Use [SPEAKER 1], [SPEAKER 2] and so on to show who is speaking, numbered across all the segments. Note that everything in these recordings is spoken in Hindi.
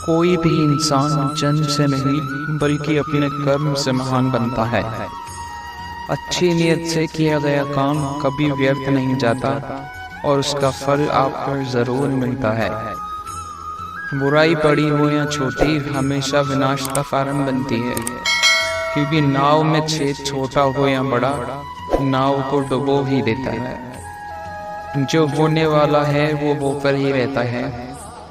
[SPEAKER 1] कोई भी इंसान जन्म से नहीं बल्कि अपने कर्म से महान बनता है। अच्छी नीयत से किया गया काम कभी व्यर्थ नहीं जाता और उसका फल आपको जरूर मिलता है। बुराई बड़ी हो या छोटी हमेशा विनाश का कारण बनती है, क्योंकि नाव में छेद छोटा हो या बड़ा नाव को डुबो ही देता है। जो होने वाला है वो होकर ही रहता है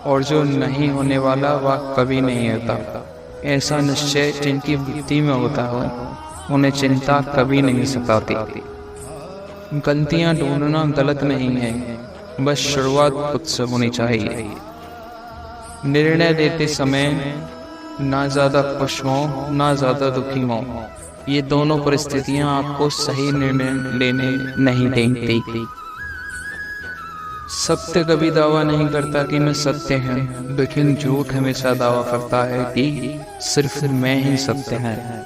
[SPEAKER 1] और जो नहीं होने वाला वह कभी नहीं होता। ऐसा निश्चय जिनकी बुद्धि में होता हो उन्हें चिंता कभी नहीं सताती। गलतियां ढूंढना गलत नहीं है, बस शुरुआत खुद से होनी चाहिए। निर्णय लेते समय ना ज़्यादा खुश हो ना ज़्यादा दुखी हो, ये दोनों परिस्थितियां आपको सही निर्णय लेने नहीं देती। सत्य कभी दावा नहीं करता कि मैं सत्य है, लेकिन झूठ हमेशा दावा करता है कि सिर्फ मैं ही सत्य है।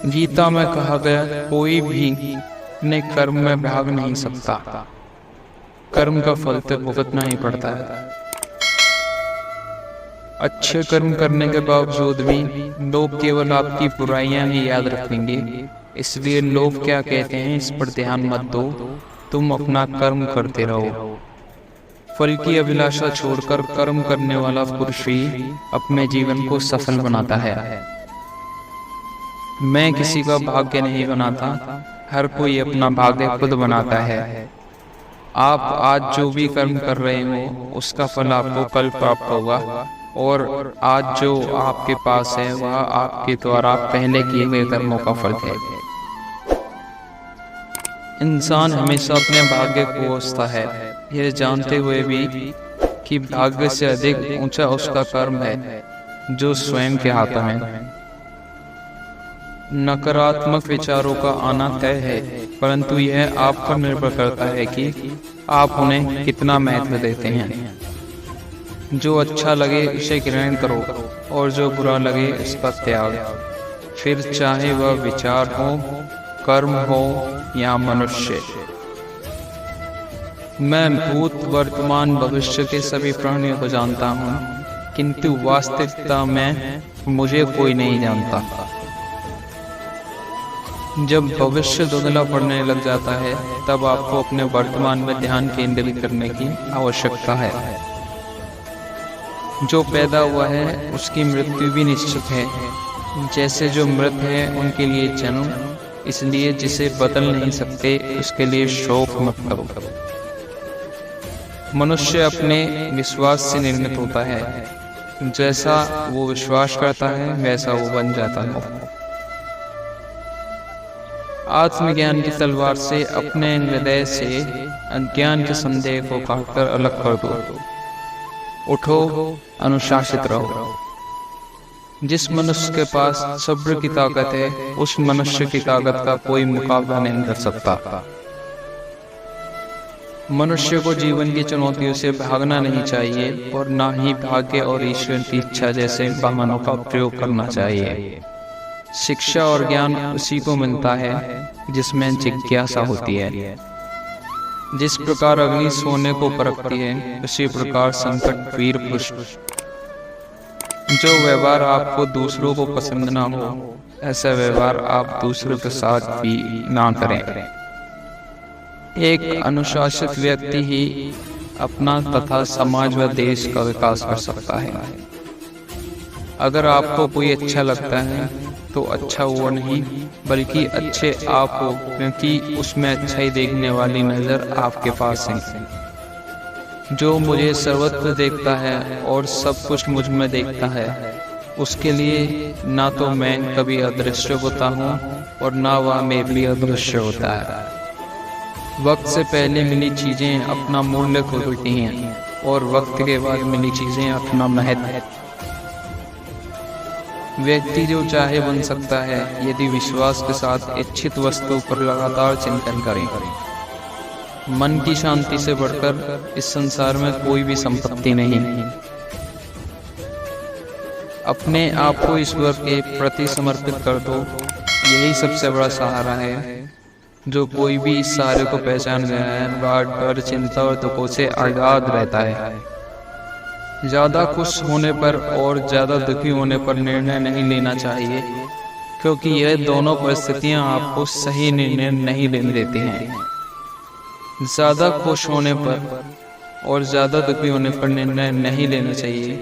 [SPEAKER 1] गीता में कहा गया, कोई भी अपने कर्म में भाग नहीं सकता, कर्म का फल तो भुगतना ही पड़ता है। अच्छे कर्म करने के बावजूद भी लोग केवल आपकी बुराइयां ही याद रखेंगे, इसलिए लोग क्या कहते हैं इस पर ध्यान मत दो, तुम अपना कर्म करते रहो। फल की अभिलाषा छोड़कर कर्म करने वाला पुरुष ही अपने जीवन को सफल बनाता है। मैं किसी का भाग्य नहीं बनाता, हर कोई अपना भाग्य खुद बनाता है। आप आज जो भी कर्म कर रहे हो उसका फल आपको कल प्राप्त होगा, और आज जो आपके पास है वह आपके द्वारा पहले किए गए कर्मों का फल है। इंसान हमेशा अपने भाग्य को कोसता है, यह जानते हुए भी कि भाग्य से अधिक ऊंचा उसका कर्म है जो स्वयं के हाथों में। नकारात्मक विचारों का आना तय है, परंतु यह आप पर निर्भर करता है कि आप उन्हें कितना महत्व देते हैं। जो अच्छा लगे उसे ग्रहण करो और जो बुरा लगे उसका त्याग। फिर चाहे वह विचार हो, कर्म हो या मनुष्य। मैं भूत, वर्तमान, भविष्य के सभी प्राणियों को जानता हूँ, किंतु वास्तविकता में मुझे कोई नहीं जानता। जब भविष्य धुंधला पड़ने लग जाता है तब आपको अपने वर्तमान में ध्यान केंद्रित करने की आवश्यकता है। जो पैदा हुआ है उसकी मृत्यु भी निश्चित है, जैसे जो मृत है उनके लिए जन्म, इसलिए जिसे बदल नहीं सकते उसके लिए शोक मत करो। मनुष्य अपने विश्वास से निर्मित होता है, जैसा वो विश्वास करता है वैसा वो बन जाता है। आत्मज्ञान की तलवार से अपने हृदय से अज्ञान के संदेह को काटकर अलग कर दो। उठो, अनुशासित रहो। जिस मनुष्य के पास सब्र की ताकत है उस मनुष्य की ताकत का कोई मुकाबला नहीं कर सकता। मनुष्य को जीवन की चुनौतियों से भागना नहीं चाहिए और ना ही भाग्य और ईश्वर की इच्छा जैसे वाहनों का प्रयोग करना चाहिए। शिक्षा और ज्ञान उसी को मिलता है जिसमें जिज्ञासा होती है। जिस प्रकार अग्नि सोने को परखती है उसी प्रकार संकट वीर पुरुष। जो व्यवहार आपको दूसरों को पसंद ना हो ऐसा व्यवहार आप दूसरों के साथ भी ना करें। एक अनुशासित व्यक्ति ही अपना तथा समाज व देश का विकास कर सकता है। अगर आपको कोई अच्छा लगता है तो अच्छा वो नहीं बल्कि अच्छे आप हो, क्योंकि उसमें अच्छाई देखने वाली नजर आपके पास है। जो मुझे सर्वत्र देखता है और सब कुछ मुझ में देखता है, उसके लिए ना तो मैं कभी अदृश्य होता हूँ और ना वह मेरे लिए अदृश्य होता है। वक्त से पहले मिली चीजें अपना मूल्य खो देती हैं और वक्त के बाद मिली चीजें अपना महत्व। व्यक्ति जो चाहे बन सकता है यदि विश्वास के साथ इच्छित वस्तु पर लगातार चिंतन करें। मन की शांति से बढ़कर इस संसार में कोई भी संपत्ति नहीं। अपने आप को ईश्वर के प्रति समर्पित कर दो, यही सबसे बड़ा सहारा है। जो कोई भी इस सहारे को पहचान गया है वह डर, चिंता और दुखों से आजाद रहता है। ज़्यादा खुश होने पर और ज़्यादा दुखी होने पर निर्णय नहीं लेना चाहिए, क्योंकि यह दोनों परिस्थितियां आपको सही निर्णय नहीं लेने देती हैं। ज़्यादा खुश होने पर और ज़्यादा दुखी होने पर निर्णय नहीं लेना चाहिए,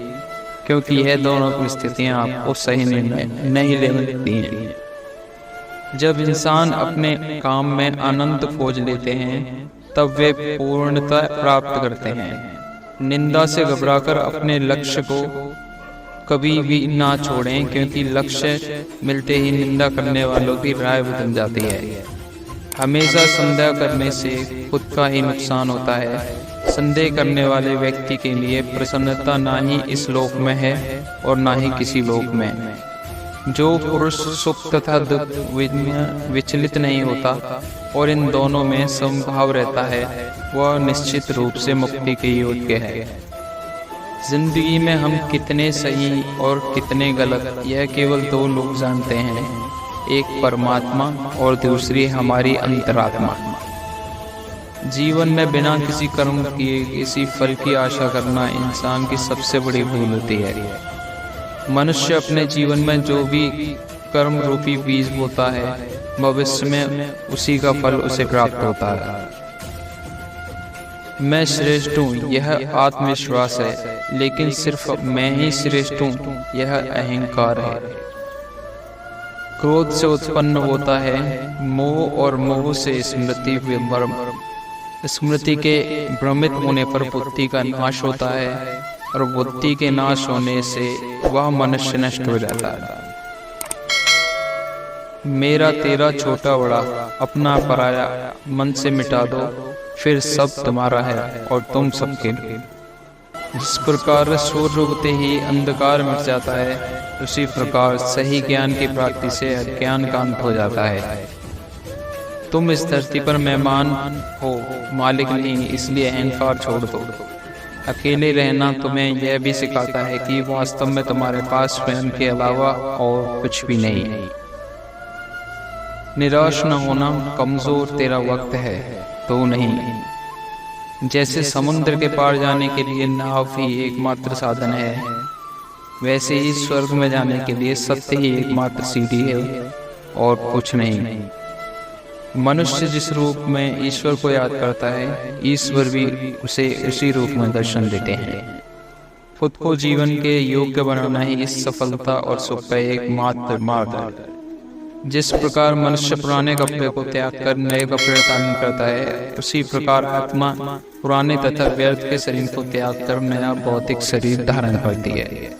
[SPEAKER 1] क्योंकि यह दोनों परिस्थितियां आपको सही निर्णय नहीं लेने देती हैं। जब इंसान अपने काम में आनंद खोज लेते हैं, तब वे पूर्णता प्राप्त करते हैं। निंदा से घबराकर अपने लक्ष्य को कभी भी ना छोड़ें, क्योंकि लक्ष्य मिलते ही निंदा करने वालों की राय बदल जाती है। हमेशा संदेह करने से खुद का ही नुकसान होता है। संदेह करने वाले व्यक्ति के लिए प्रसन्नता ना ही इस लोक में है और ना ही किसी लोक में। जो पुरुष सुख तथा दुख में विचलित नहीं होता और इन दोनों में समभाव रहता है, वह निश्चित रूप से मुक्ति के योग्य है। जिंदगी में हम कितने सही और कितने गलत, यह केवल दो लोग जानते हैं, एक परमात्मा और दूसरी हमारी अंतरात्मा। जीवन में बिना किसी कर्म किए किसी फल की आशा करना इंसान की सबसे बड़ी भूल होती है। मनुष्य अपने जीवन में जो भी कर्म रूपी बीज बोता है, भविष्य में उसी का फल उसे प्राप्त होता है। मैं श्रेष्ठ हूँ, यह आत्मविश्वास है, लेकिन सिर्फ मैं ही श्रेष्ठ हूँ, यह अहंकार है। क्रोध से उत्पन्न होता है मोह, और मोह से स्मृति के भ्रमित होने पर बुद्धि का नाश होता है, और बुद्धि के नाश होने से वह मनुष्य नष्ट हो जाता है। मेरा तेरा छोटा बड़ा, अपना पराया मन से मिटा दो, फिर सब तुम्हारा है और तुम सबके लिए। जिस प्रकार सूर्य उगते ही अंधकार मिट जाता है, उसी प्रकार सही ज्ञान की प्राप्ति से अज्ञान का अंत हो जाता है। तुम इस धरती पर मेहमान हो, मालिक नहीं, इसलिए अहंकार छोड़ दो। अकेले रहना तुम्हें यह भी सिखाता है कि वास्तव में तुम्हारे पास स्वयं के अलावा और कुछ भी नहीं। निराश न होना, कमजोर तेरा वक्त है तो नहीं। जैसे समुद्र के पार जाने के लिए नाव ही एकमात्र साधन है, वैसे ही स्वर्ग में जाने के लिए सत्य ही एकमात्र सीढ़ी है और कुछ नहीं। मनुष्य जिस रूप में ईश्वर को याद करता है, ईश्वर भी उसे उसी रूप में दर्शन देते हैं। खुद को जीवन के योग्य बनाना ही इस सफलता और सुख का एकमात्र मार्ग है। जिस प्रकार मनुष्य पुराने कपड़े को त्याग कर नए कपड़े धारण करता है, उसी प्रकार आत्मा पुराने तथा व्यर्थ के शरीर को त्याग कर नया भौतिक शरीर धारण करती है।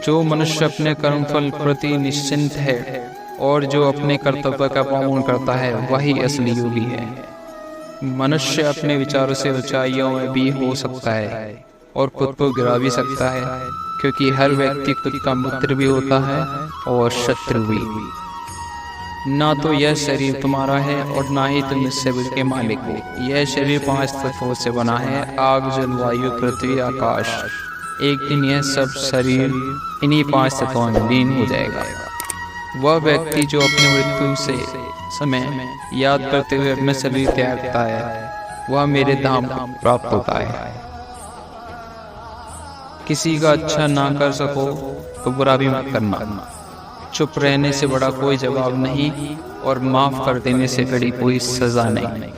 [SPEAKER 1] जो मनुष्य अपने कर्मफल प्रति निश्चिंत है और जो अपने कर्तव्य का पालन करता है, वही असली योगी है। मनुष्य अपने विचारों से ऊंचाइयों में भी हो सकता है और खुद को गिरा भी सकता है, क्योंकि हर व्यक्ति खुद का मित्र भी होता है और शत्रु भी। ना तो यह शरीर तुम्हारा है और ना ही तुम इस शरीर के मालिक हो। यह शरीर 5 तत्वों से बना है, आग, जल, वायु, पृथ्वी, आकाश। एक दिन यह सब शरीर इन्हीं 5 तत्वों में लीन हो जाएगा। वह व्यक्ति जो अपनी मृत्यु से समय याद करते हुए अपने शरीर त्यागता है, वह मेरे धाम प्राप्त होता है। किसी का अच्छा ना कर सको तो बुरा भी मत करना। चुप रहने से बड़ा कोई जवाब नहीं और माफ कर देने से बड़ी कोई सजा नहीं।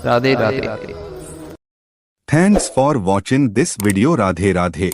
[SPEAKER 1] Radhe Radhe.
[SPEAKER 2] Thanks for watching this video. Radhe Radhe.